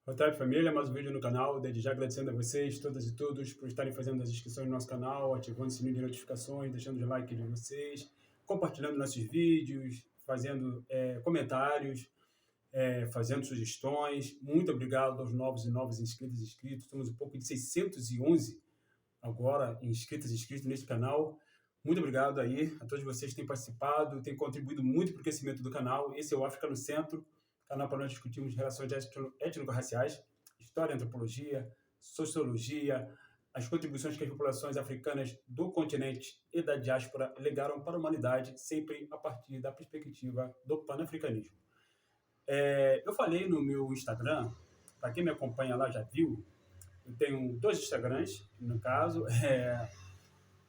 Boa tarde, família. Mais um vídeo no canal. Desde já agradecendo a vocês, todas e todos, por estarem fazendo as inscrições no nosso canal, ativando o sininho de notificações, deixando o like de vocês, compartilhando nossos vídeos, fazendo comentários, fazendo sugestões. Muito obrigado aos novos e novos inscritos e inscritos. Estamos um pouco de 611 agora inscritos e inscritos neste canal. Muito obrigado aí a todos vocês que têm participado, têm contribuído muito para o crescimento do canal. Esse é o África no Centro, canal para nós discutirmos relações étnico-raciais, história, antropologia, sociologia, as contribuições que as populações africanas do continente e da diáspora legaram para a humanidade, sempre a partir da perspectiva do panafricanismo. Eu falei no meu Instagram, para quem me acompanha lá já viu, eu tenho dois Instagrams, no caso,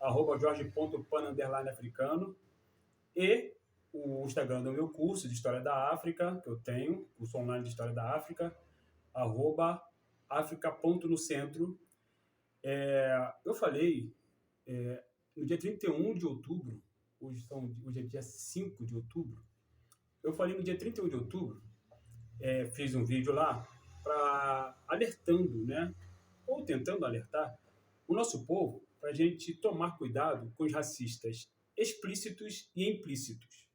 @jorge.pan_africano e o Instagram do meu curso de História da África, que eu tenho, curso online de História da África, @africa.nocentro. Eu falei no dia 31 de outubro, hoje é dia 5 de outubro, eu falei no dia 31 de outubro, fiz um vídeo lá alertando, né, ou tentando alertar o nosso povo para a gente tomar cuidado com os racistas explícitos e implícitos.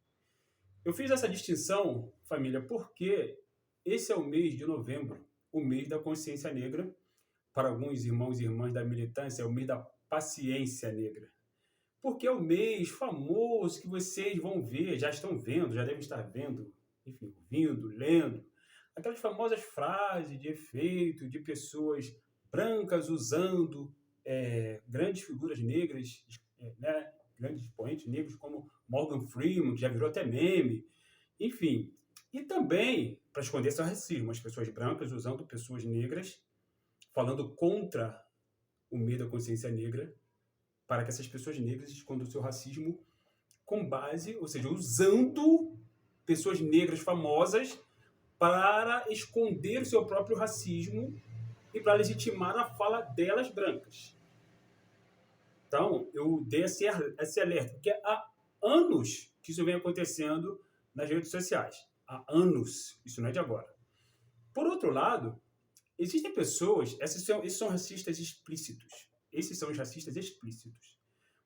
Eu fiz essa distinção, família, porque esse é o mês de novembro, o mês da consciência negra. Para alguns irmãos e irmãs da militância, é o mês da paciência negra. Porque é o mês famoso que vocês vão ver, já estão vendo, já devem estar vendo, enfim, ouvindo, lendo, aquelas famosas frases de efeito de pessoas brancas usando grandes figuras negras, né? Grandes expoentes negros como Morgan Freeman, que já virou até meme, enfim. E também, para esconder seu racismo, as pessoas brancas usando pessoas negras, falando contra o meio da consciência negra, para que essas pessoas negras escondam o seu racismo com base, ou seja, usando pessoas negras famosas para esconder o seu próprio racismo e para legitimar a fala delas brancas. Então, eu dei esse alerta, porque há anos que isso vem acontecendo nas redes sociais. Há anos, isso não é de agora. Por outro lado, existem pessoas, esses são racistas explícitos. Esses são os racistas explícitos.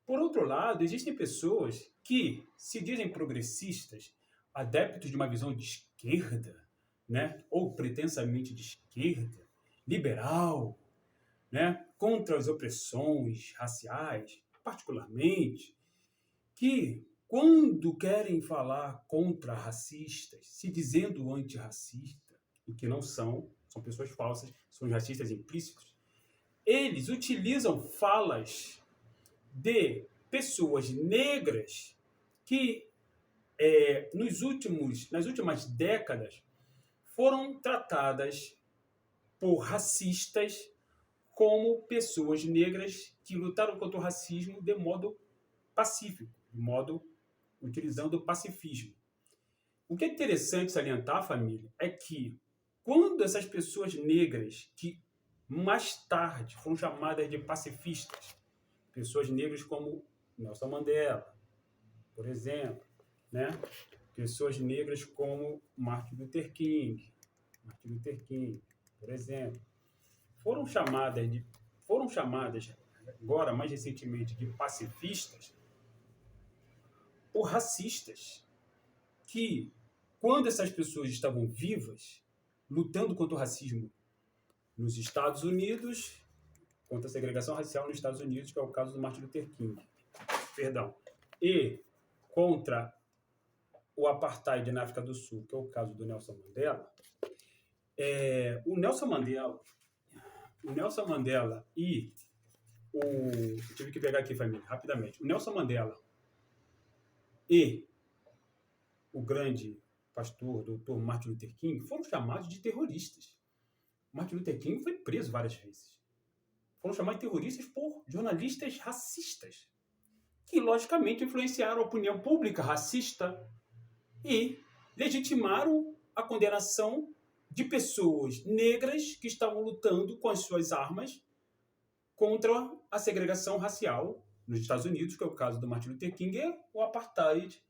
Por outro lado, existem pessoas que se dizem progressistas, adeptos de uma visão de esquerda, né? Ou pretensamente de esquerda, liberal, né? Contra as opressões raciais, particularmente, que, quando querem falar contra racistas, se dizendo antirracista, o que não são pessoas falsas, são os racistas implícitos, eles utilizam falas de pessoas negras que, nas últimas décadas, foram tratadas por racistas como pessoas negras que lutaram contra o racismo de modo pacífico, utilizando o pacifismo. O que é interessante salientar, família, é que quando essas pessoas negras, que mais tarde foram chamadas de pacifistas, pessoas negras como Nelson Mandela, por exemplo, né? Pessoas negras como Martin Luther King, por exemplo, foram chamadas agora, mais recentemente, de pacifistas por racistas que, quando essas pessoas estavam vivas, lutando contra o racismo nos Estados Unidos, contra a segregação racial nos Estados Unidos, que é o caso do Martin Luther King, e contra o apartheid na África do Sul, que é o caso do Nelson Mandela, o Nelson Mandela e eu tive que pegar aqui, família, rapidamente. O Nelson Mandela e o grande pastor, doutor Martin Luther King, foram chamados de terroristas. Martin Luther King foi preso várias vezes. Foram chamados de terroristas por jornalistas racistas, que, logicamente, influenciaram a opinião pública racista e legitimaram a condenação de pessoas negras que estavam lutando com as suas armas contra a segregação racial nos Estados Unidos, que é o caso do Martin Luther King, e o apartheid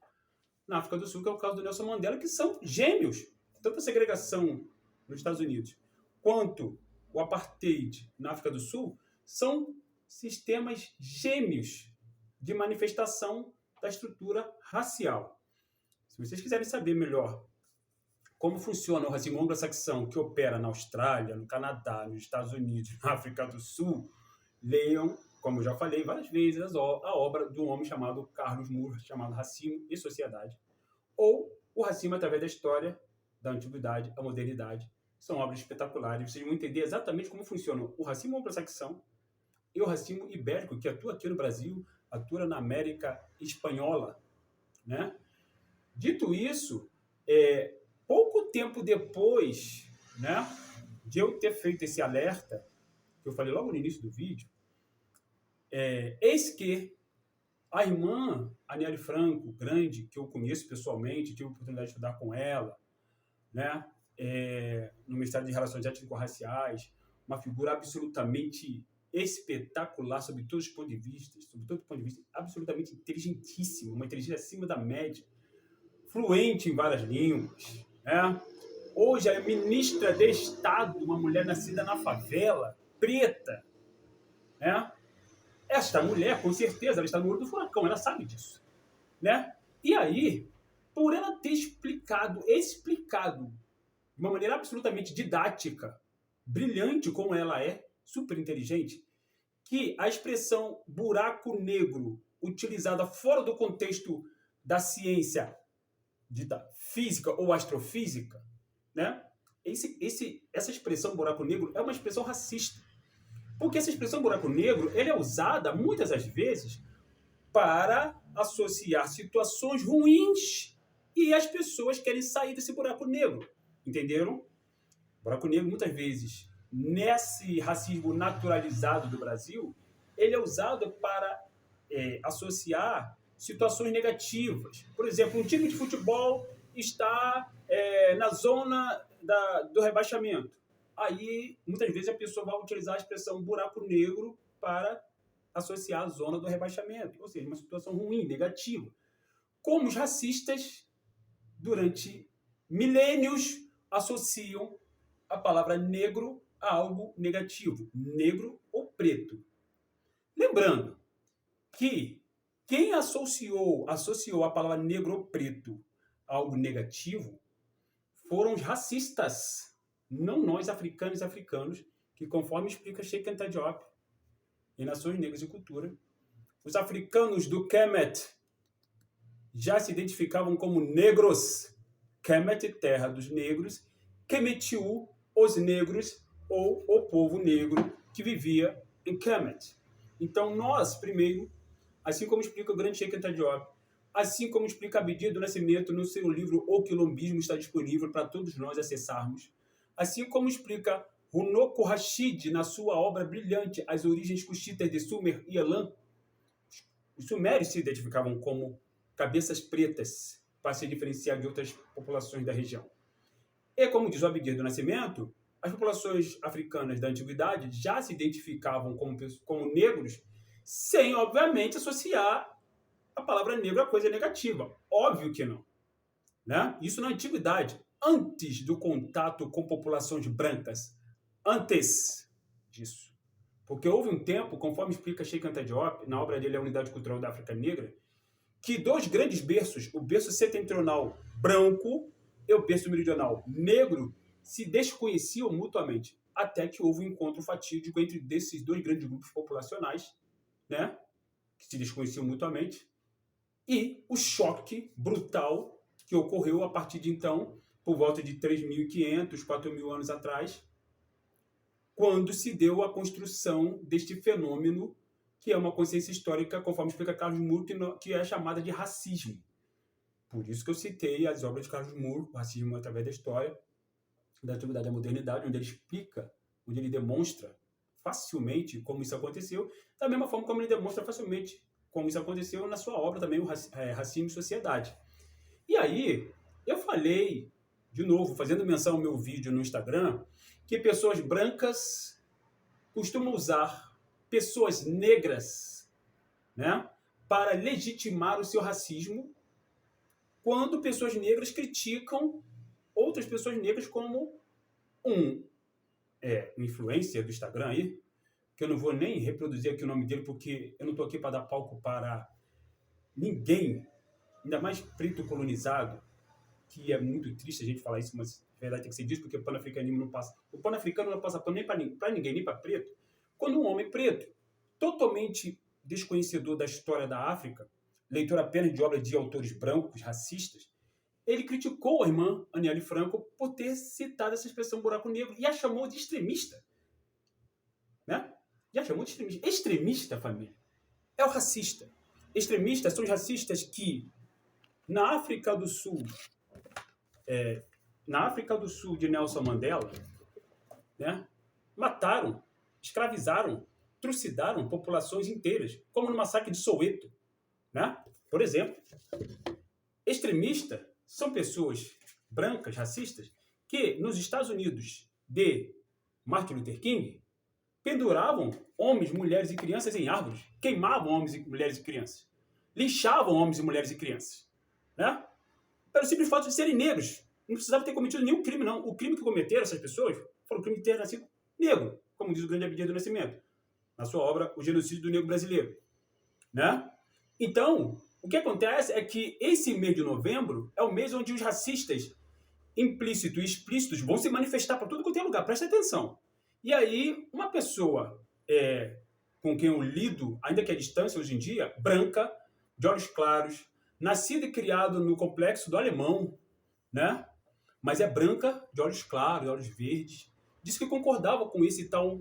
na África do Sul, que é o caso do Nelson Mandela, que são gêmeos. Tanta segregação nos Estados Unidos. quanto o apartheid na África do Sul são sistemas gêmeos de manifestação da estrutura racial. Se vocês quiserem saber melhor como funciona o racismo anglo-saxão que opera na Austrália, no Canadá, nos Estados Unidos, na África do Sul, leiam, como eu já falei várias vezes, a obra de um homem chamado Carlos Moore, chamado Racismo e Sociedade, ou O Racismo através da História, da Antiguidade à Modernidade. São obras espetaculares. Vocês vão entender exatamente como funciona o racismo anglo-saxão e o racismo ibérico, que atua aqui no Brasil, atua na América Espanhola, né? Dito isso, pouco tempo depois, né, de eu ter feito esse alerta, que eu falei logo no início do vídeo, eis que a irmã Aniele Franco, grande, que eu conheço pessoalmente, tive a oportunidade de estudar com ela, né, no Ministério de Relações Étnico-Raciais, uma figura absolutamente espetacular sob todos os pontos de vista, absolutamente inteligentíssima, uma inteligência acima da média, fluente em várias línguas, né? Hoje é ministra de Estado, uma mulher nascida na favela, preta, né? Esta mulher, com certeza, ela está no olho do furacão, ela sabe disso, né? E aí, por ela ter explicado de uma maneira absolutamente didática, brilhante como ela é, super inteligente, que a expressão buraco negro, utilizada fora do contexto da ciência dita física ou astrofísica, né? Essa expressão buraco negro é uma expressão racista. Porque essa expressão buraco negro ele é usada muitas das vezes para associar situações ruins e as pessoas querem sair desse buraco negro. Entenderam? Buraco negro, muitas vezes, nesse racismo naturalizado do Brasil, ele é usado para associar situações negativas. Por exemplo, um time de futebol está na zona do rebaixamento. Aí, muitas vezes, a pessoa vai utilizar a expressão buraco negro para associar a zona do rebaixamento, ou seja, uma situação ruim, negativa. Como os racistas, durante milênios, associam a palavra negro a algo negativo, negro ou preto. Lembrando que quem associou a palavra negro ou preto a algo negativo foram os racistas, não nós africanos, que conforme explica Cheikh Anta Diop em Nações Negras e Cultura, os africanos do Kemet já se identificavam como negros. Kemet, terra dos negros, Kemetiu, os negros, ou o povo negro que vivia em Kemet. Então nós, primeiro, assim como explica o grande Cheikh Anta Diop, assim como explica Abdias do Nascimento no seu livro O Quilombismo, está disponível para todos nós acessarmos, assim como explica Runoko Rashid na sua obra brilhante As Origens Cuxitas de Sumer e Elam, os sumérios se identificavam como cabeças pretas para se diferenciar de outras populações da região. E como diz o Abdias do Nascimento, as populações africanas da antiguidade já se identificavam como negros sem, obviamente, associar a palavra negro a coisa negativa. Óbvio que não. Né? Isso na antiguidade, antes do contato com populações brancas, antes disso. Porque houve um tempo, conforme explica Cheikh Anta Diop, na obra dele A Unidade Cultural da África Negra, que dois grandes berços, o berço setentrional branco e o berço meridional negro, se desconheciam mutuamente, até que houve um encontro fatídico entre desses dois grandes grupos populacionais, né, que se desconheciam mutuamente, e o choque brutal que ocorreu a partir de então, por volta de 3.500, 4.000 anos atrás, quando se deu a construção deste fenômeno, que é uma consciência histórica, conforme explica Carlos Moore, que é chamada de racismo. Por isso que eu citei as obras de Carlos Moore, O Racismo através da História, da Antiguidade à Modernidade, onde ele explica, onde ele demonstra facilmente como isso aconteceu, da mesma forma como ele demonstra facilmente como isso aconteceu na sua obra também, o Racismo e Sociedade. E aí, eu falei, de novo, fazendo menção ao meu vídeo no Instagram, que pessoas brancas costumam usar pessoas negras, né, para legitimar o seu racismo, quando pessoas negras criticam outras pessoas negras como um um influencer do Instagram aí, que eu não vou nem reproduzir aqui o nome dele, porque eu não estou aqui para dar palco para ninguém, ainda mais preto colonizado, que é muito triste a gente falar isso, mas a verdade tem que ser dito, porque o panafricanismo não passa. O panafricano não passa pano nem para ninguém, nem para preto. Quando um homem preto, totalmente desconhecedor da história da África, leitor apenas de obras de autores brancos, racistas, ele criticou a irmã Aniele Franco por ter citado essa expressão buraco negro e a chamou de extremista. Né? E a chamou de extremista. Extremista, família, é o racista. Extremistas são os racistas que, na África do Sul de Nelson Mandela, né, mataram, escravizaram, trucidaram populações inteiras, como no massacre de Soweto. Né? Por exemplo, extremistas são pessoas brancas, racistas, que nos Estados Unidos de Martin Luther King penduravam homens, mulheres e crianças em árvores, queimavam homens e mulheres e crianças, linchavam homens e mulheres e crianças, né? Pelo simples fato de serem negros. Não precisava ter cometido nenhum crime, não. O crime que cometeram essas pessoas foi o crime de ter nascido negro, como diz o grande Abdias do Nascimento, na sua obra O Genocídio do Negro Brasileiro. Né? Então, o que acontece é que esse mês de novembro é o mês onde os racistas implícitos e explícitos vão se manifestar para tudo quanto é lugar. Presta atenção. E aí, uma pessoa com quem eu lido, ainda que à distância hoje em dia, branca, de olhos claros, nascida e criada no complexo do Alemão, né? Mas é branca, de olhos claros, de olhos verdes, disse que concordava com esse tal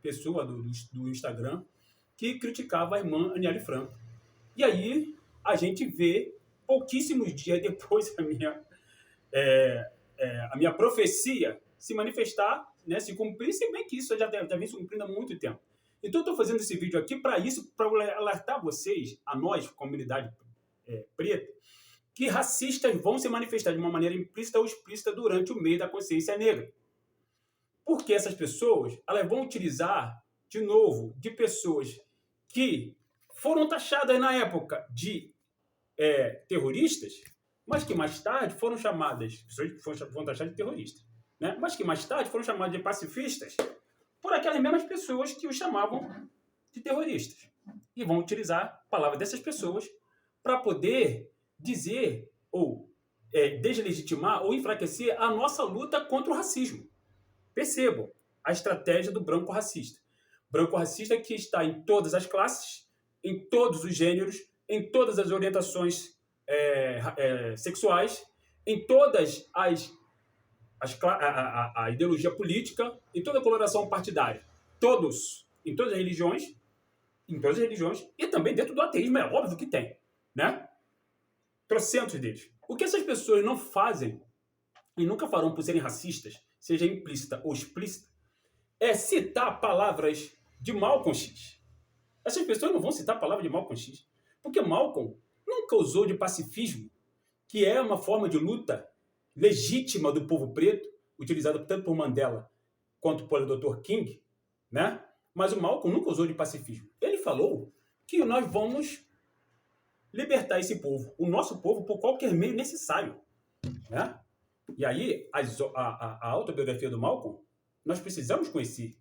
pessoa do Instagram que criticava a irmã Aniele Franco. E aí a gente vê, pouquíssimos dias depois, a minha profecia se manifestar, né, se cumprir, se bem que isso já vem se cumprindo há muito tempo. Então eu estou fazendo esse vídeo aqui para isso, para alertar vocês, a nós, comunidade preta, que racistas vão se manifestar de uma maneira implícita ou explícita durante o mês da consciência negra. Porque essas pessoas, elas vão utilizar, de novo, de pessoas que foram taxadas na época de terroristas, mas que mais tarde foram chamadas, foram taxadas de terroristas, né? Mas que mais tarde foram chamadas de pacifistas por aquelas mesmas pessoas que os chamavam de terroristas. E vão utilizar a palavra dessas pessoas para poder dizer ou deslegitimar ou enfraquecer a nossa luta contra o racismo. Percebam a estratégia do branco racista. Branco racista que está em todas as classes, em todos os gêneros, em todas as orientações sexuais, em todas a ideologia política, em toda a coloração partidária. Todos, em todas as religiões, e também dentro do ateísmo, é óbvio que tem, né? Trocentos deles. O que essas pessoas não fazem e nunca farão por serem racistas, seja implícita ou explícita, é citar palavras de Malcolm X. Essas pessoas não vão citar a palavra de Malcolm X, porque Malcolm nunca usou de pacifismo, que é uma forma de luta legítima do povo preto, utilizada tanto por Mandela quanto pelo Dr. King, né? Mas o Malcolm nunca usou de pacifismo. Ele falou que nós vamos libertar esse povo, o nosso povo, por qualquer meio necessário, né? E aí, a autobiografia do Malcolm, nós precisamos conhecer.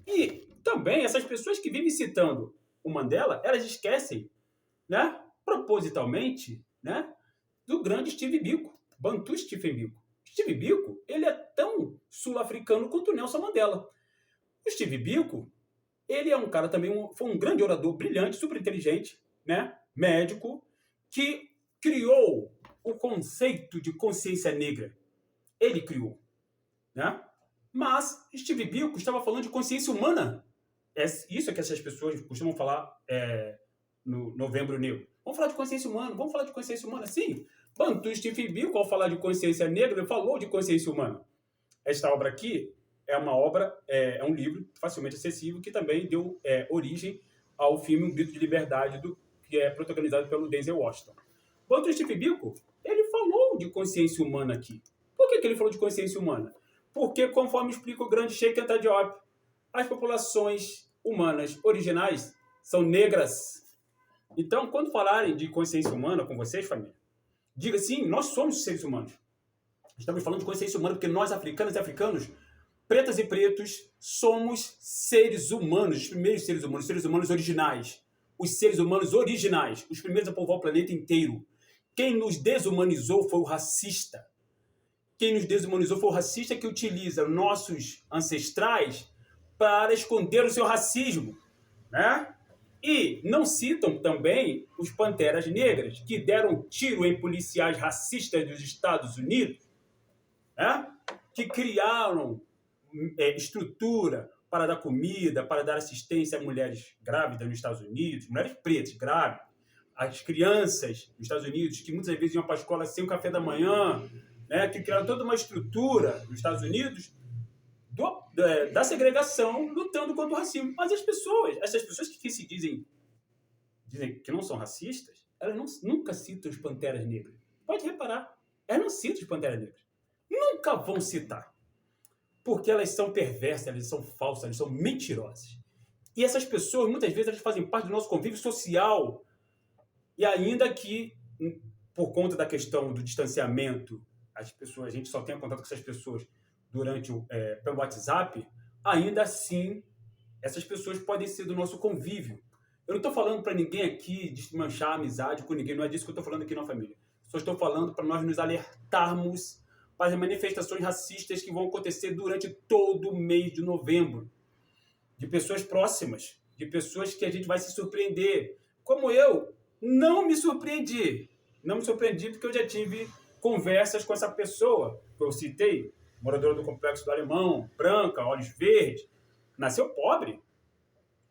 E também essas pessoas que vivem citando o Mandela, elas esquecem, né, propositalmente, né, do grande Steve Biko, Bantu Stephen Biko. Steve Biko, ele é tão sul-africano quanto o Nelson Mandela. O Steve Biko, ele é um cara também, foi um grande orador, brilhante, super inteligente, né, médico, que criou o conceito de consciência negra. Ele criou, né? Mas Steve Biko estava falando de consciência humana. Isso é que essas pessoas costumam falar no Novembro Negro. Vamos falar de consciência humana, vamos falar de consciência humana. Sim, Bantu Steve Biko, ao falar de consciência negra, ele falou de consciência humana. Esta obra aqui é uma obra, é um livro facilmente acessível que também deu origem ao filme Um Grito de Liberdade, que é protagonizado pelo Denzel Washington. Bantu Steve Biko, ele falou de consciência humana aqui. Por que ele falou de consciência humana? Porque, conforme explica o grande Cheikh Anta Diop, as populações humanas originais são negras. Então, quando falarem de consciência humana com vocês, família, diga sim, nós somos seres humanos. Estamos falando de consciência humana porque nós, africanas e africanos, pretas e pretos somos seres humanos, os primeiros seres humanos originais. Os seres humanos originais, os primeiros a povoar o planeta inteiro. Quem nos desumanizou foi o racista. Quem nos desumanizou foi o racista que utiliza nossos ancestrais para esconder o seu racismo, né? E não citam também os Panteras Negras, que deram tiro em policiais racistas dos Estados Unidos, né? Que criaram estrutura para dar comida, para dar assistência a mulheres grávidas nos Estados Unidos, mulheres pretas grávidas, as crianças nos Estados Unidos, que muitas vezes iam para a escola sem o café da manhã, né? Que criaram toda uma estrutura nos Estados Unidos da segregação, lutando contra o racismo. Mas essas pessoas que se dizem que não são racistas, elas nunca citam os Panteras Negras. Pode reparar, elas não citam os Panteras Negras. Nunca vão citar. Porque elas são perversas, elas são falsas, elas são mentirosas. E essas pessoas, muitas vezes, elas fazem parte do nosso convívio social. E ainda que, por conta da questão do distanciamento, a gente só tem contato com essas pessoas pelo WhatsApp, ainda assim, essas pessoas podem ser do nosso convívio. Eu não estou falando para ninguém aqui desmanchar a amizade com ninguém, não é disso que eu estou falando aqui não, família. Só estou falando para nós nos alertarmos para as manifestações racistas que vão acontecer durante todo o mês de novembro. De pessoas próximas, de pessoas que a gente vai se surpreender. Como eu, não me surpreendi. Não me surpreendi porque eu já tive conversas com essa pessoa que eu citei, moradora do Complexo do Alemão, branca, olhos verdes, nasceu pobre,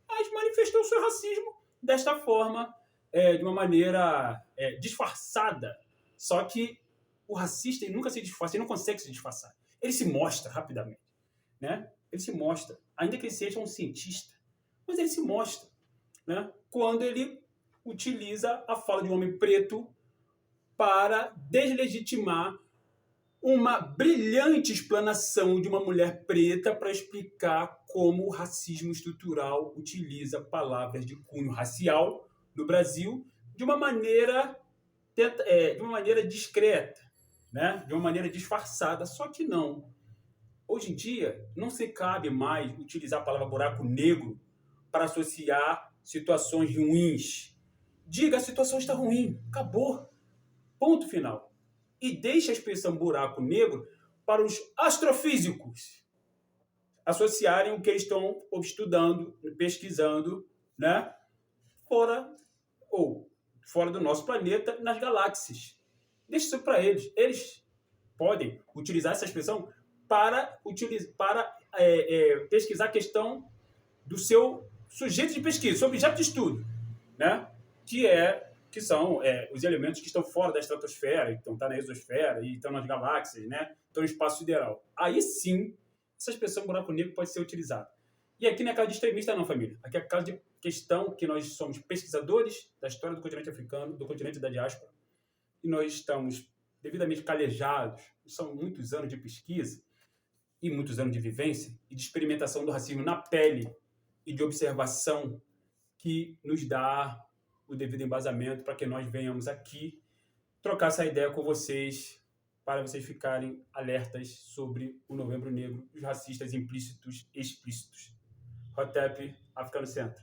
mas manifestou o seu racismo desta forma, de uma maneira disfarçada. Só que o racista ele nunca se disfarça, ele não consegue se disfarçar. Ele se mostra rapidamente, né? Ele se mostra, ainda que ele seja um cientista, mas ele se mostra, né? Quando ele utiliza a fala de um homem preto para deslegitimar uma brilhante explanação de uma mulher preta para explicar como o racismo estrutural utiliza palavras de cunho racial no Brasil de uma maneira discreta, né? De uma maneira disfarçada, só que não. Hoje em dia, não se cabe mais utilizar a palavra buraco negro para associar situações ruins. Diga, a situação está ruim, acabou, ponto final. E deixe a expressão buraco negro para os astrofísicos associarem o que eles estão estudando, pesquisando, né? fora do nosso planeta, nas galáxias. Deixe isso para eles. Eles podem utilizar essa expressão para pesquisar a questão do seu sujeito de pesquisa, seu objeto de estudo, né? que são os elementos que estão fora da estratosfera, que estão na exosfera, e estão nas galáxias, né? Estão no espaço sideral. Aí sim, essa expressão buraco negro pode ser utilizada. E aqui não é caso de extremista não, família. Aqui é caso de questão que nós somos pesquisadores da história do continente africano, do continente da diáspora, e nós estamos devidamente calejados, são muitos anos de pesquisa e muitos anos de vivência e de experimentação do racismo na pele e de observação que nos dá o devido embasamento para que nós venhamos aqui trocar essa ideia com vocês, para vocês ficarem alertas sobre o Novembro Negro, os racistas implícitos e explícitos. Hotep, África no Centro.